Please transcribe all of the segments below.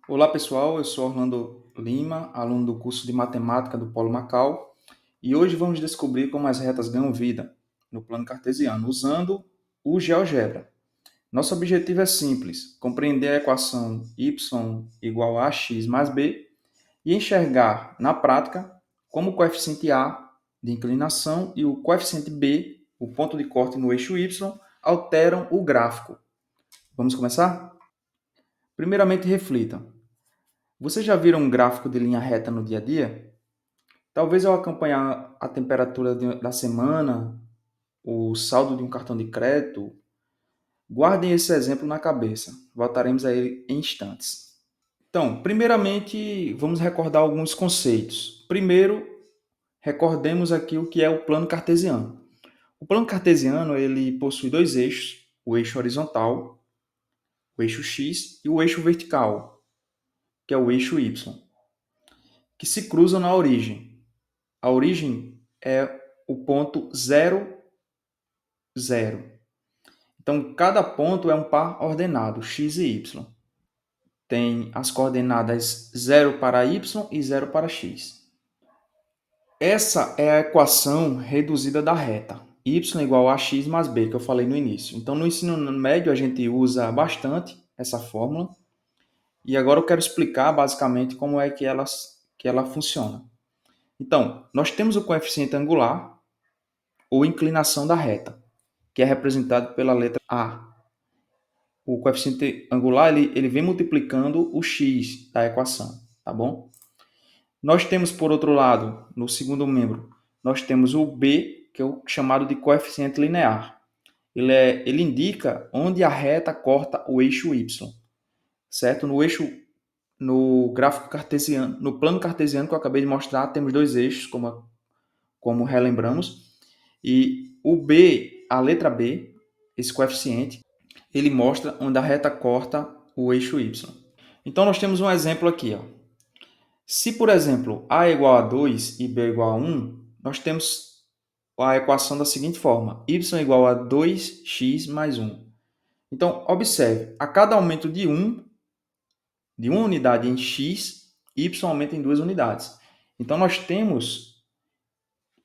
Olá pessoal, eu sou Orlando Lima, aluno do curso de Matemática do Polo Macau, e hoje vamos descobrir como as retas ganham vida no plano cartesiano, usando o GeoGebra. Nosso objetivo é simples, compreender a equação y igual a x mais b e enxergar, na prática, como o coeficiente a de inclinação e o coeficiente b, o ponto de corte no eixo y, alteram o gráfico. Vamos começar? Primeiramente, reflita. Vocês já viram um gráfico de linha reta no dia a dia? Talvez ao acompanhar a temperatura da semana, o saldo de um cartão de crédito, guardem esse exemplo na cabeça. Voltaremos a ele em instantes. Então, primeiramente, vamos recordar alguns conceitos. Primeiro, recordemos aqui o que é o plano cartesiano. O plano cartesiano ele possui dois eixos, o eixo horizontal, o eixo x, e o eixo vertical, que é o eixo y, que se cruzam na origem. A origem é o ponto 0, 0. Então, cada ponto é um par ordenado, x e y. Tem as coordenadas 0 para y e 0 para x. Essa é a equação reduzida da reta, y igual a x mais b, que eu falei no início. Então, no ensino médio, a gente usa bastante essa fórmula. E agora eu quero explicar, basicamente, como é que ela funciona. Então, nós temos o coeficiente angular, ou inclinação da reta, que é representado pela letra A. O coeficiente angular ele vem multiplicando o x da equação, tá bom? Nós temos, por outro lado, no segundo membro, nós temos o b, que é o chamado de coeficiente linear. Ele indica onde a reta corta o eixo y, certo? No gráfico cartesiano, no plano cartesiano que eu acabei de mostrar, temos dois eixos, como relembramos, e o b, a letra b, esse coeficiente, ele mostra onde a reta corta o eixo y. Então, nós temos um exemplo aqui. Ó. Se, por exemplo, a é igual a 2 e b é igual a 1, nós temos a equação da seguinte forma: y é igual a 2x mais 1. Então, observe, a cada aumento de uma unidade em x, y aumenta em 2 unidades. Então, nós temos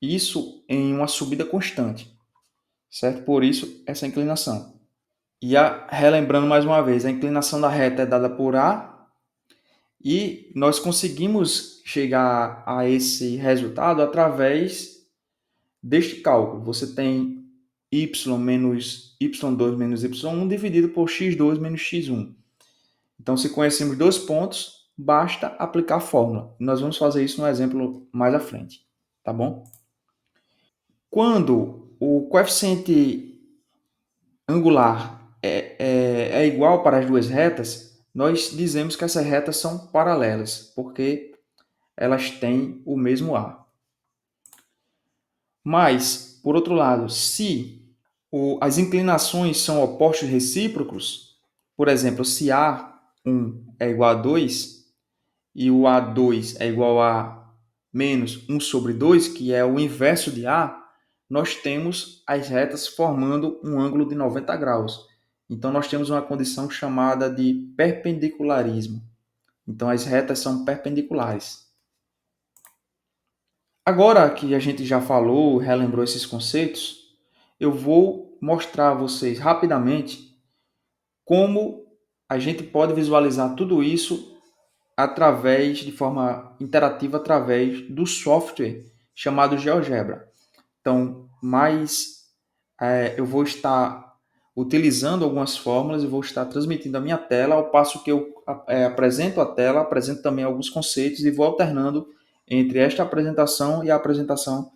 isso em uma subida constante, certo? Por isso, essa inclinação. Relembrando mais uma vez, a inclinação da reta é dada por A e nós conseguimos chegar a esse resultado através deste cálculo. Você tem y menos y2 menos y1 dividido por x2 menos x1. Então, se conhecemos dois pontos, basta aplicar a fórmula. Nós vamos fazer isso no exemplo mais à frente, tá bom? Quando o coeficiente angular é igual para as duas retas, nós dizemos que essas retas são paralelas, porque elas têm o mesmo A. Mas, por outro lado, se as inclinações são opostos recíprocos, por exemplo, se A1 é igual a 2 e o A2 é igual a menos 1 sobre 2, que é o inverso de A, nós temos as retas formando um ângulo de 90 graus. Então, nós temos uma condição chamada de perpendicularismo. Então, as retas são perpendiculares. Agora que a gente já falou, relembrou esses conceitos, eu vou mostrar a vocês rapidamente como a gente pode visualizar tudo isso de forma interativa, através do software chamado GeoGebra. Então, eu vou estar utilizando algumas fórmulas e vou estar transmitindo a minha tela, ao passo que eu apresento a tela, apresento também alguns conceitos e vou alternando entre esta apresentação e a apresentação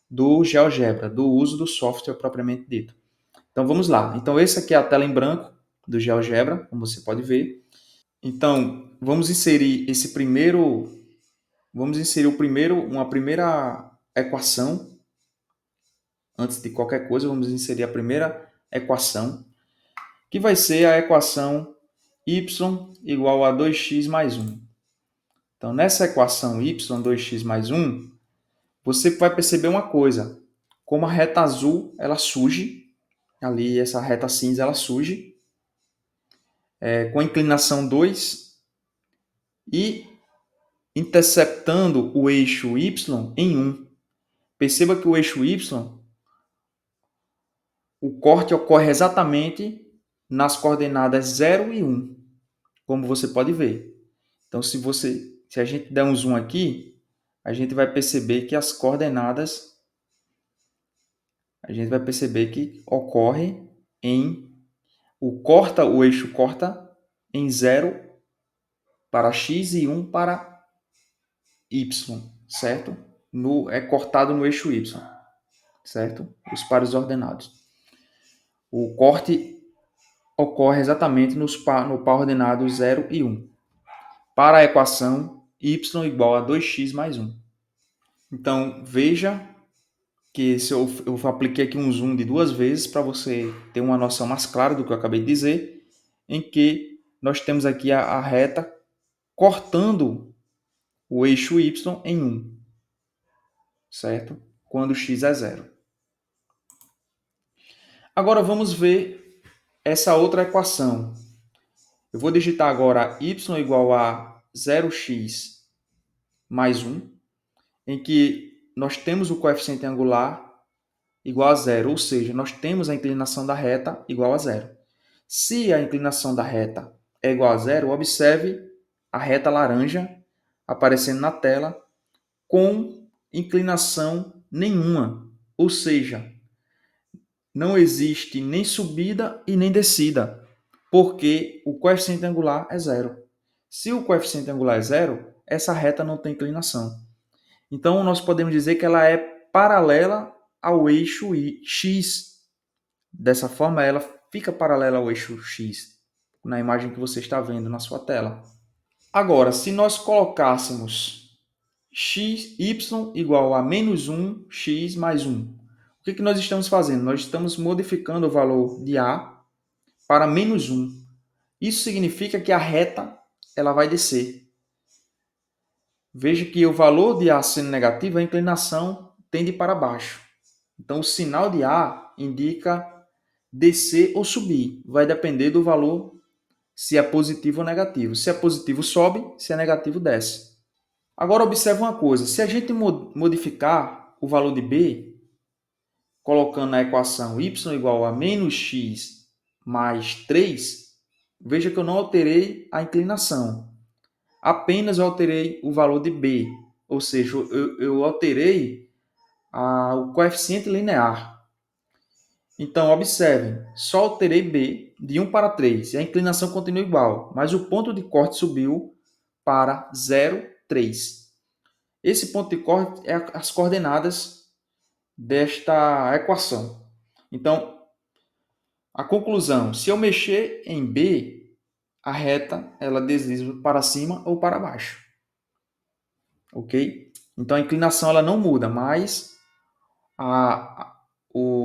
do GeoGebra, do uso do software propriamente dito. Então, vamos lá. Então, essa aqui é a tela em branco do GeoGebra, como você pode ver. Então, uma primeira equação. Antes de qualquer coisa, vamos inserir a primeira equação, que vai ser a equação y igual a 2x mais 1. Então, nessa equação y, 2x mais 1, você vai perceber uma coisa. Como a reta azul, ela surge, ali essa reta cinza, ela surge, com a inclinação 2, e interceptando o eixo y em 1. Perceba que o eixo y, o corte ocorre exatamente nas coordenadas 0 e 1, como você pode ver. Então, se a gente der um zoom aqui, a gente vai perceber que as coordenadas, a gente vai perceber que ocorre em o eixo corta em 0 para x e 1 para y, certo? É cortado no eixo y, certo? Os pares ordenados. O corte ocorre exatamente no par ordenado 0 e 1. Para a equação y igual a 2x mais 1. Então, veja que se eu apliquei aqui um zoom de 2 vezes para você ter uma noção mais clara do que eu acabei de dizer, em que nós temos aqui a reta cortando o eixo y em 1, certo? Quando x é 0. Agora vamos ver essa outra equação. Eu vou digitar agora y igual a 0x mais 1, em que nós temos o coeficiente angular igual a 0, ou seja, nós temos a inclinação da reta igual a 0. Se a inclinação da reta é igual a 0, observe a reta laranja aparecendo na tela com inclinação nenhuma, ou seja, não existe nem subida e nem descida, porque o coeficiente angular é 0. Se o coeficiente angular é 0, essa reta não tem inclinação. Então, nós podemos dizer que ela é paralela ao eixo x. Dessa forma, ela fica paralela ao eixo x, na imagem que você está vendo na sua tela. Agora, se nós colocássemos y igual a menos 1x mais 1, o que nós estamos fazendo? Nós estamos modificando o valor de a para menos 1. Isso significa que a reta ela vai descer. Veja que o valor de a sendo negativo, a inclinação tende para baixo. Então, o sinal de a indica descer ou subir. Vai depender do valor, se é positivo ou negativo. Se é positivo, sobe. Se é negativo, desce. Agora, observe uma coisa. Se a gente modificar o valor de b, colocando na equação y igual a menos x mais 3, veja que eu não alterei a inclinação. Apenas eu alterei o valor de b. Ou seja, eu alterei o coeficiente linear. Então, observem, só alterei b de 1 para 3 e a inclinação continua igual, mas o ponto de corte subiu para 0, 3. Esse ponto de corte é as coordenadas desta equação. Então, a conclusão, se eu mexer em b, a reta ela desliza para cima ou para baixo. Ok? Então, a inclinação ela não muda, mas a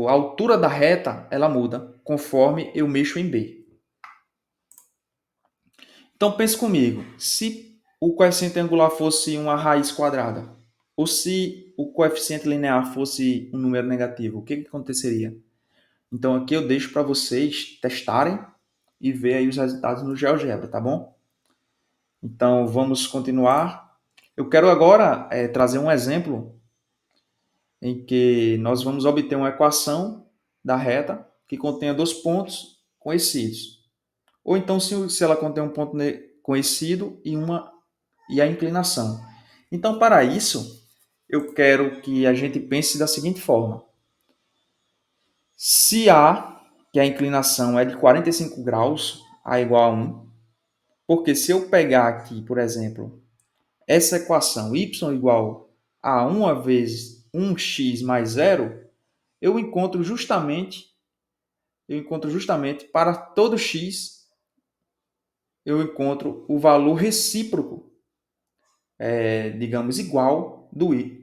altura da reta ela muda conforme eu mexo em b. Então pense comigo, se o coeficiente angular fosse uma raiz quadrada, ou se o coeficiente linear fosse um número negativo, o que aconteceria? Então aqui eu deixo para vocês testarem e ver aí os resultados no GeoGebra, tá bom? Então vamos continuar. Eu quero agora trazer um exemplo em que nós vamos obter uma equação da reta que contenha 2 pontos conhecidos. Ou então se ela contém um ponto conhecido e a inclinação. Então, para isso, eu quero que a gente pense da seguinte forma. Se A, que a inclinação é de 45 graus, A igual a 1, porque se eu pegar aqui, por exemplo, essa equação y igual a 1 vezes 1x mais 0, eu encontro justamente para todo x, eu encontro o valor recíproco, digamos, igual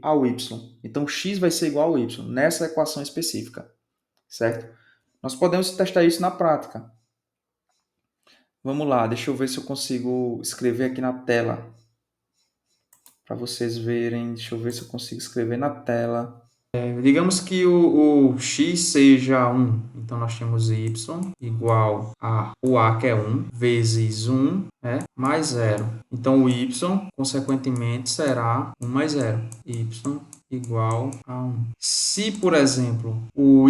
ao y. Então, x vai ser igual ao y, nessa equação específica, certo? Nós podemos testar isso na prática. Vamos lá, deixa eu ver se eu consigo escrever aqui na tela. Para vocês verem, deixa eu ver se eu consigo escrever na tela. Digamos que o x seja 1. Então, nós temos y igual a o a, que é 1, vezes 1, né, mais 0. Então, o y, consequentemente, será 1 mais 0. Y igual a 1. Se, por exemplo, o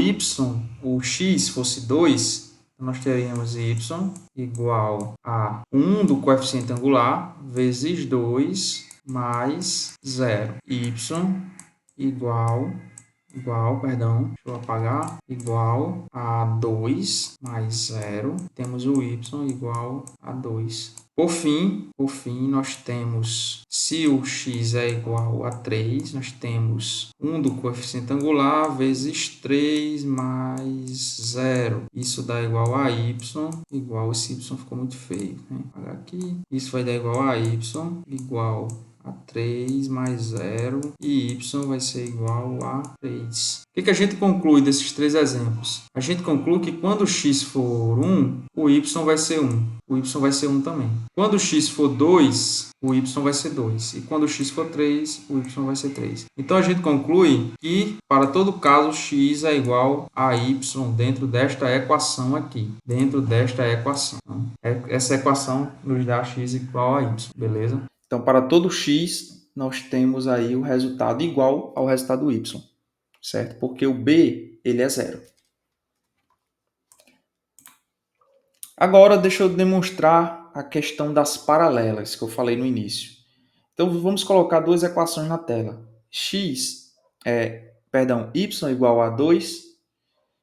x fosse 2, nós teríamos y igual a 1 do coeficiente angular vezes 2 mais 0. Y perdão, deixa eu apagar, igual a 2 mais 0, temos o y igual a 2. Por fim, nós temos, se o x é igual a 3, nós temos 1 do coeficiente angular vezes 3 mais 0. Isso dá igual a y, esse y ficou muito feio, né? Vou apagar aqui. Isso vai dar igual a y igual a 3 mais 0 e y vai ser igual a 3. O que a gente conclui desses três exemplos? A gente conclui que quando x for 1, o y vai ser 1. O y vai ser 1 também. Quando x for 2, o y vai ser 2. E quando x for 3, o y vai ser 3. Então, a gente conclui que, para todo caso, x é igual a y dentro desta equação aqui. Essa equação nos dá x igual a y, beleza? Então, para todo x, nós temos aí o resultado igual ao resultado do y, certo? Porque o b, ele é 0. Agora, deixa eu demonstrar a questão das paralelas que eu falei no início. Então, vamos colocar duas equações na tela. Y igual a 2,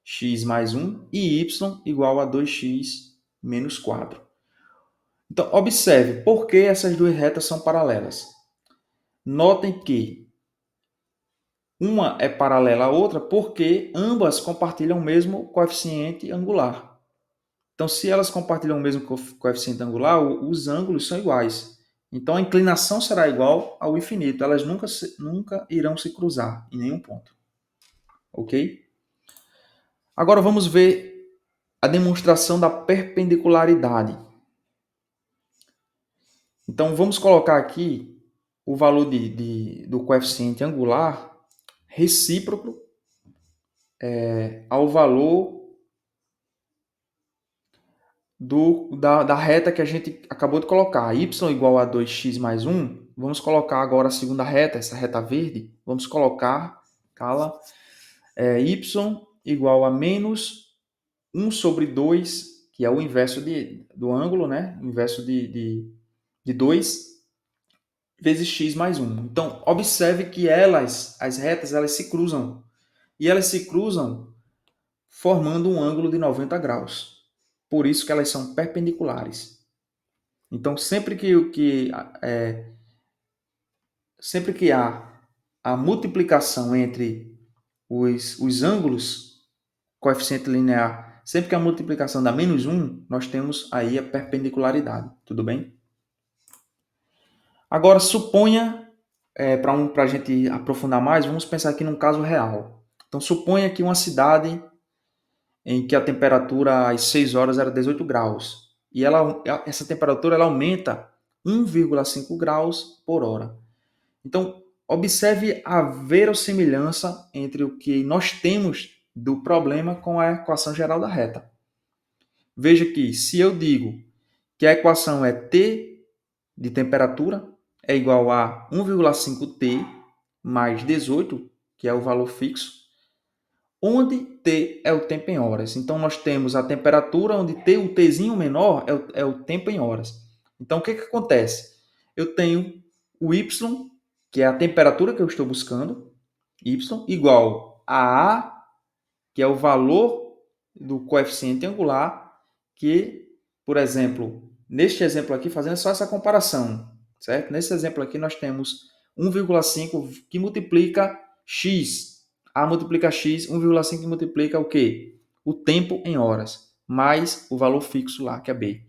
x mais 1, e y igual a 2x menos 4. Então, observe por que essas duas retas são paralelas. Notem que uma é paralela à outra porque ambas compartilham o mesmo coeficiente angular. Então, se elas compartilham o mesmo coeficiente angular, os ângulos são iguais. Então, a inclinação será igual ao infinito. Elas nunca irão se cruzar em nenhum ponto. Ok? Agora, vamos ver a demonstração da perpendicularidade. Então, vamos colocar aqui o valor do coeficiente angular recíproco ao valor da reta que a gente acabou de colocar. Y igual a 2x mais 1. Vamos colocar agora a segunda reta, essa reta verde. Vamos colocar y igual a menos 1 sobre 2, que é o inverso do ângulo, né? O inverso de 2, vezes x mais 1. Então, observe que as retas, elas se cruzam. E elas se cruzam formando um ângulo de 90 graus. Por isso que elas são perpendiculares. Então, sempre que há a multiplicação entre os ângulos, coeficiente linear, sempre que a multiplicação dá menos 1, nós temos aí a perpendicularidade. Tudo bem? Agora, suponha, para a gente aprofundar mais, vamos pensar aqui num caso real. Então, suponha que uma cidade em que a temperatura às 6 horas era 18 graus. E essa temperatura ela aumenta 1,5 graus por hora. Então, observe a verossimilhança entre o que nós temos do problema com a equação geral da reta. Veja que se eu digo que a equação é T de temperatura é igual a 1,5T mais 18, que é o valor fixo, onde T é o tempo em horas. Então, nós temos a temperatura, onde T, o Tzinho menor, é o tempo em horas. Então, o que acontece? Eu tenho o Y, que é a temperatura que eu estou buscando, Y, igual a A, que é o valor do coeficiente angular, que, por exemplo, neste exemplo aqui, fazendo só essa comparação, certo? Nesse exemplo aqui, nós temos 1,5 que multiplica x. A multiplica x, 1,5 que multiplica o quê? O tempo em horas, mais o valor fixo lá, que é B.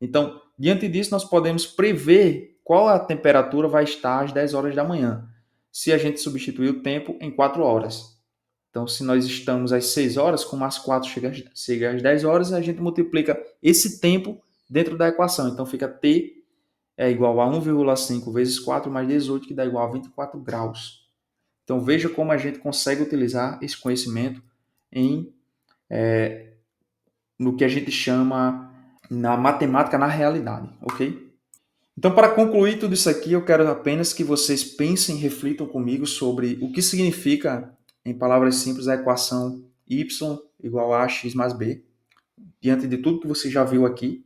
Então, diante disso, nós podemos prever qual a temperatura vai estar às 10 horas da manhã, se a gente substituir o tempo em 4 horas. Então, se nós estamos às 6 horas, como as 4 chega às 10 horas, a gente multiplica esse tempo dentro da equação. Então, fica T é igual a 1,5 vezes 4 mais 18, que dá igual a 24 graus. Então veja como a gente consegue utilizar esse conhecimento em no que a gente chama na matemática na realidade, ok? Então, para concluir tudo isso aqui, eu quero apenas que vocês pensem e reflitam comigo sobre o que significa, em palavras simples, a equação y igual a x mais b, diante de tudo que você já viu aqui,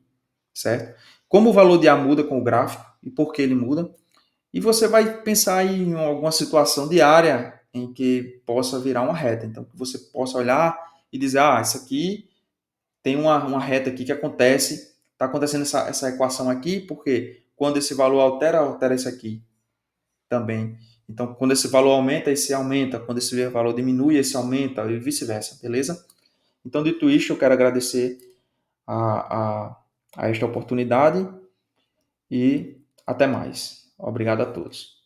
certo? Como o valor de A muda com o gráfico e por que ele muda. E você vai pensar em alguma situação diária em que possa virar uma reta. Então, que você possa olhar e dizer, isso aqui tem uma reta aqui que acontece, está acontecendo essa equação aqui, porque quando esse valor altera esse aqui também. Então, quando esse valor aumenta, esse aumenta. Quando esse valor diminui, esse aumenta e vice-versa, beleza? Então, dito isto, eu quero agradecer a, a esta oportunidade e até mais. Obrigado a todos.